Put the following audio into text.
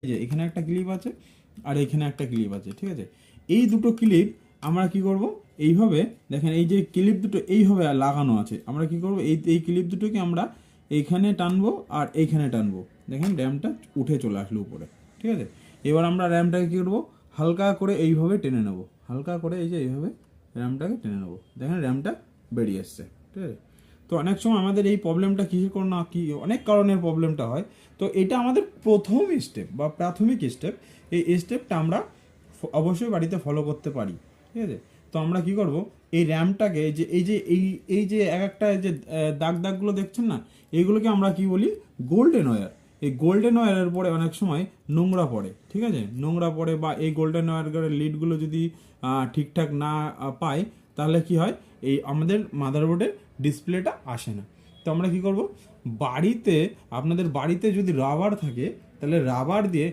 এই যে এখানে একটা ক্লিপ আছে আর এখানে একটা ক্লিপ আছে, ঠিক আছে। এই দুটো ক্লিপ আমরা কি করব, এইভাবে দেখেন এই যে ক্লিপ দুটো এইভাবে লাগানো আছে, আমরা কি করব এই ক্লিপ দুটোকে আমরা এইখানে টানবো আর এইখানে টানবো, দেখেন র্যামটা উঠে চলে আসলো উপরে, ঠিক আছে। এবার আমরা র্যামটাকে কী করবো, হালকা করে এইভাবে টেনে নেবো, হালকা করে এই যে এইভাবে র্যামটাকে টেনে নেবো, দেখেন র্যামটা বেরিয়ে এসছে, ঠিক আছে। তো অনেক সময় আমাদের এই প্রবলেমটা কিসের কারণে কি অনেক কারণের প্রবলেমটা হয়। তো এটা আমাদের প্রথম স্টেপ বা প্রাথমিক স্টেপ, এই স্টেপটা আমরা অবশ্যই বাড়িতে ফলো করতে পারি, ঠিক আছে। তো আমরা কি করব, এই র্যামটাকে এই যে এক একটা যে দাগ দাগগুলো দেখছেন না, এইগুলোকে আমরা কি বলি, গোল্ডেন ওয়্যার। এই গোল্ডেন ওয়্যারের পরে অনেক সময় নোংরা পড়ে, ঠিক আছে, নোংরা পড়ে বা এই গোল্ডেন ওয়্যারের লিডগুলো যদি ঠিকঠাক না পায়, তাহলে কি হয়, এই আমাদের মাদারবোর্ডের ডিসপ্লেটা আসে না। তো আমরা কি করব, বাড়িতে আপনাদের বাড়িতে যদি রাবার থাকে, তাহলে রাবার দিয়ে